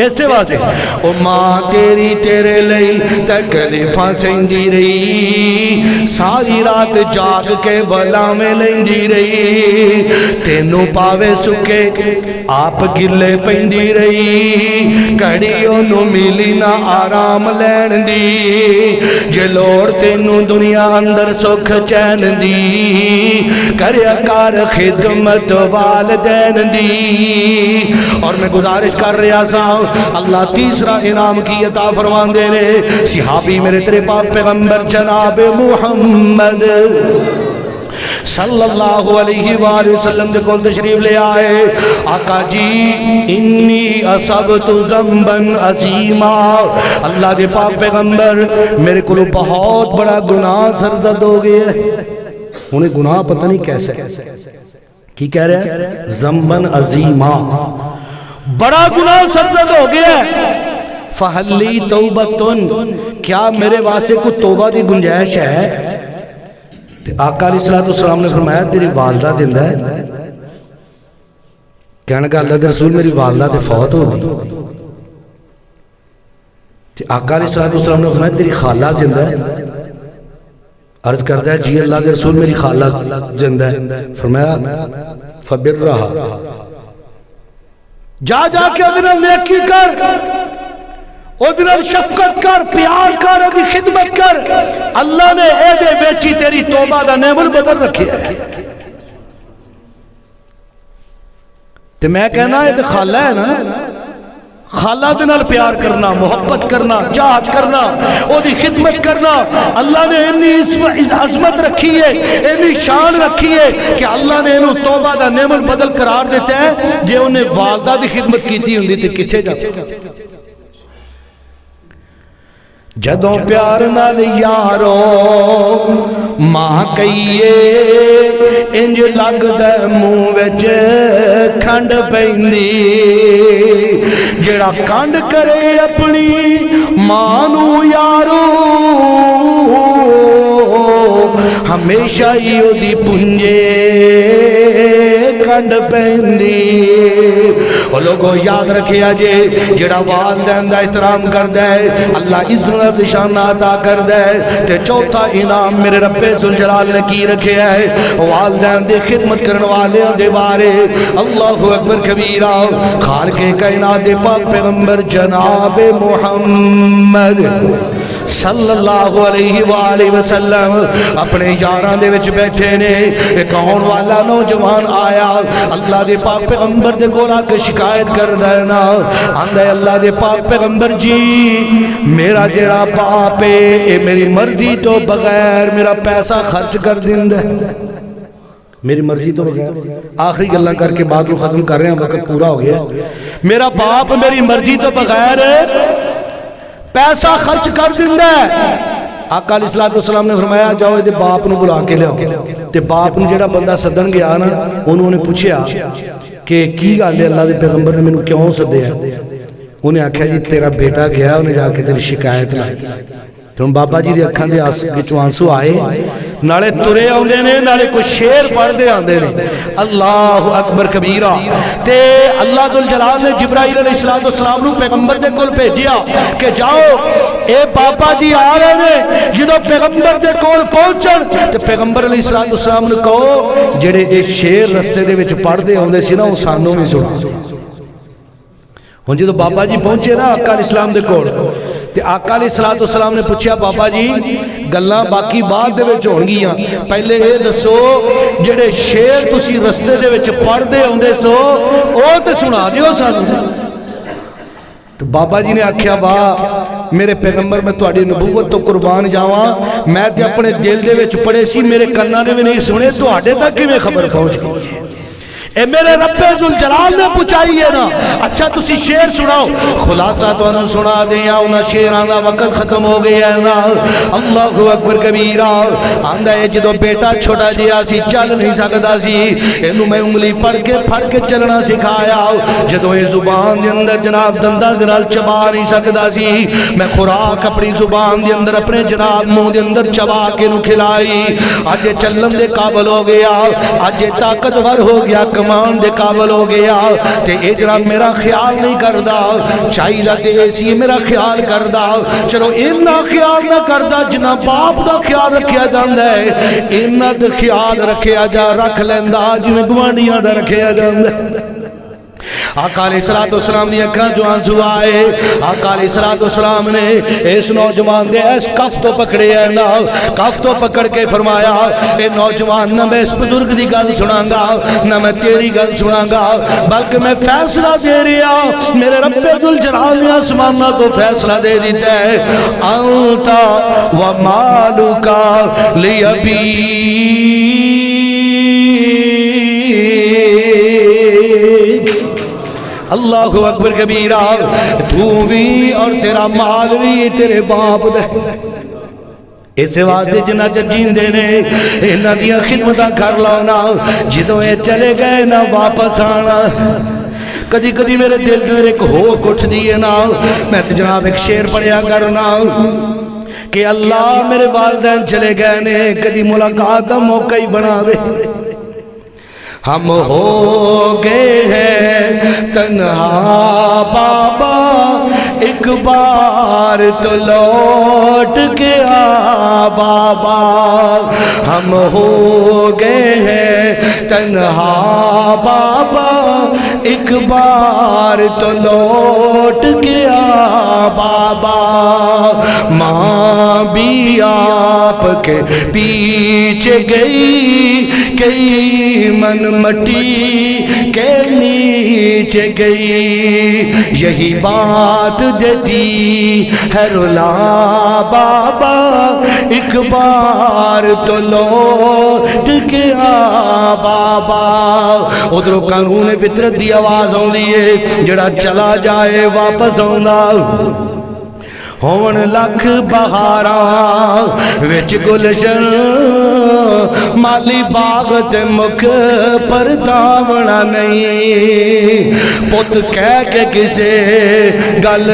S1: ایسے واسے او ماں تیری تیرے لئی تکلیفاں سہندی رہی ساری رات جاگ کے ولا میں لیندی رہی. تینوں پاوے سکے آپ گلے پیندی رہی کڑیوں نو ملی نہ آرام لین دی. جے لوڑ تینوں دنیا اندر سکھ چین دی کریا کر خدمت والدین دی. اور میں گزارش کر رہا سا اللہ تیسرا انعام کی عطا فرمان دے رہے صحابی میرے تیرے پاک پیغمبر جناب محمد صلی اللہ علیہ وآلہ وسلم سے کون تشریف لے آئے. آقا جی انی اصبت ذنبا عظیما اللہ دے پاک پیغمبر میرے کو بہت بڑا گناہ سرزد ہو گیا ہے. انہیں گناہ پتہ نہیں کیسے کی کہہ رہے ہیں ذنبا عظیما بڑا گناہ سرزد ہو گیا ہے. فہلی توبتن کیا میرے واسطے کوئی توبہ دی گنجائش ہے. آقا علیہ السلام نے فرمایا تیری والدہ زندہ ہے. کہنے کا اللہ دے رسول میری والدہ تے فوت ہو گئی. آقا علیہ السلام نے فرمایا تیری خالہ زندہ ہے. عرض کرتا ہے جی اللہ دے رسول میری خالہ زندہ ہے. فرمایا فبرہا جا جا کے ادھر نیکی کر ادھر شفقت کر پیار کر ادھر خدمت کر. اللہ نے اے دے بیچی تیری توبہ دا نعم البدل رکھی ہے. تو میں کہنا ہے تو خالہ ہے نا خالہ دے نال پیار کرنا محبت کرنا چاہت کرنا او دی خدمت کرنا. اللہ نے انی عظمت رکھی ہے انی شان رکھی ہے کہ اللہ نے انہوں توبہ دا نعم البدل قرار دیتا ہے. جے انہیں والدہ دی خدمت کیتی ہوندی تے کتھے جاتے جدوں پیار نال یارو ماں کئیے انج لگ دے منہ وچ کھنڈ پیندی. جڑا کانڈ کرے اپنی ماں نو یارو ہمیشہ ہی او دی پنجے کھنڈ پیندی. او لوگو یاد رکھیا جے جڑا والدین دا احترام کردا ہے اللہ عزت شان عطا کردا ہے. تے چوتھا انعام میرے رب ذوالجلال نے کی رکھیا ہے والدین دی خدمت کرن والے دے بارے. اللہ اکبر کبیرہ. خالق کائنات دے پاک پیغمبر جناب محمد صلی اللہ علیہ وآلہ وسلم اپنے یاراں دے وچ بیٹھے نے. ایک آن والا نوجوان آیا اللہ دے پاک پیغمبر دے کول آ کے شکایت کر دینا آندا ہے اللہ دے پاک پیغمبر جی میرا جڑا باپ ہے اے میری مرضی تو بغیر میرا پیسہ خرچ کر دیندا ہے. میری مرضی تو بغیر آخری گلاں کر کے بات کو ختم کر رہے ہیں وقت پورا ہو گیا میرا باپ میری مرضی تو بغیر پیسہ خرچ کر دیندا ہے آقا علیہ السلام نے فرمایا جاؤ یہ باپ نو بلا کے لیاؤ تے باپ نے جڑا بندہ سدن گیا نا انہوں نے پوچھیا کہ کی گل ہے اللہ دے پیغمبر نے مینوں کیوں سدیا انہیں آکھیا جی تیرا بیٹا گیا انہیں جا کے تیری شکایت لائی تو بابا جی دے اکھاں دے وچوں آنسو آئے نالے ترے آندے نے نالے کوئی شعر پڑھ دے آندے نے اللہ اکبر کبیرہ تے اللہ ذو الجلال نے جبرائیل علیہ السلام نو پیغمبر دے کول بھیجیا کہ جاؤ اے بابا جی آ رہے نے جدوں پیغمبر دے کول پہنچن تے پیغمبر علیہ السلام نے کہو جڑے اے شعر رستے دے وچ پڑھ دے آندے سی نا او سانوں وی سنا ہن جدوں بابا جی پہنچے نا آقا علیہ السلام دے کول تے آقا علیہ السلام نے پوچھا بابا جی گلاں باقی بعد دے وچ ہون گیاں پہلے اے دسو جڑے شعر تسی رستے دے وچ پڑھ دے ہوندے سو او تے سنا دیو سانوں تو بابا جی نے آکھیا با میرے پیغمبر میں تہاڈی نبوت تو قربان جاواں میں تے اپنے دل دے وچ پڑھے سی میرے کناں نے بھی نہیں سنے تہاڈے تک کیویں خبر پہنچ گئی اے میرے رب ذوالجلال نے پوچھائی ہے نا اچھا تسی شعر سناؤ خلاصہ تو انہوں سنا دیا انہاں شعراں دا وقت ختم ہو گیا ہے نا اللہ اکبر کبیرہ آندہ ہے جدو بیٹا چھوٹا جیا سی چل نہیں سکتا سی اینو میں انگلی پڑھ کے چلنا سکھایا جدو اے زبان دے اندر جناب دندہ دنال چبا نہیں سکتا سی میں خوراک اپنی زبان دے اندر اپنے جناب منہ دے اندر چبا کے نو کھلائی آج چلن دے قابل ہو گیا آج طاقتور ہو گیا مان دے قابل ہو گیا تے اجرا میرا خیال نہیں کردا چاہیے تے اسی میرا خیال کردا چلو اینا خیال نہ کردا جنا باپ دا خیال رکھیا جاندا ہے اینا تے خیال رکھیا جا رکھ لیندا جویں گوانڈیاں دا رکھیا جاندا ہے آقا علیہ السلام دی اکھاں جو آنسو آئے آقا علیہ السلام نے اس نوجوان دے اس کف تو پکڑے ہے نا کف تو پکڑ کے فرمایا اے نوجوان نہ میں اس بزرگ دی گل سناں گا نہ میں تیری گل سناں گا بلکہ میں فیصلہ دے رہا میرے رب ذوالجلال نے آسمانہ تو فیصلہ دے دیتا ہے انتا ومالکا لیبی اللہ اکبر کبیرہ تو بھی اور تیرا مال بھی تیرے باپ دے اس واسطے جنہ جین دے نے انہاں دیاں خدمتاں کر لانا جدوں اے چلے گئے نہ واپس آنا کدی کدی میرے دل میں ایک ہوک اٹھ دیئے نا میں جناب ایک شعر پڑھیا کرنا کہ اللہ میرے والدین چلے گئے نے کدی ملاقات کا موقع ہی بنا دے ہم ہو گئے ہیں تنہا بابا ایک بار تو لوٹ کے آ بابا ہم ہو گئے ہیں تنہا بابا ایک بار تو لوٹ کے آ بابا ماں بھی آپ کے پیچھے گئی کئی من مٹی کے نیچے گئی یہی بات دیتی ہے رلا بابا ایک بار تو لوٹ کے آ بابا ادھر قانون فطرت دی آواز آن دیئے جڑا چلا جائے واپس آندا ہون لکھ بہاراں وچ گلشن مالی باغ تے مکھ پرتاونا نہیں پت کہہ کے کسے گل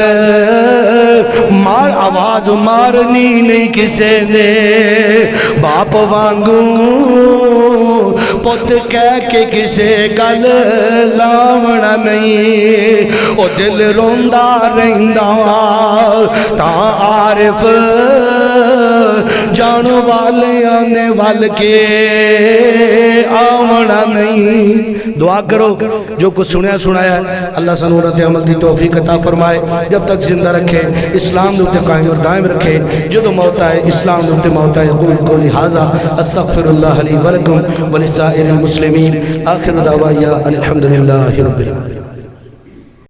S1: مار آواز مارنی نہیں کسے نے باپ وانگوں پت کہہ کے کسے گل لاونا نہیں او دل روندا رہندا تا عارف جانو والے آنے وال کے آمنا نہیں دعا کرو جو کچھ سنایا ہے اللہ سنورت عمل دی توفیق عطا فرمائے جب تک زندہ رکھے اسلام دوتے قائم اور دائم رکھے جدو موت آئے اسلام دوتے موت آئے قولی حاضر استغفر اللہ علی ولکم ولسائر المسلمین آخر دعوائیہ الحمدللہ رب العالمین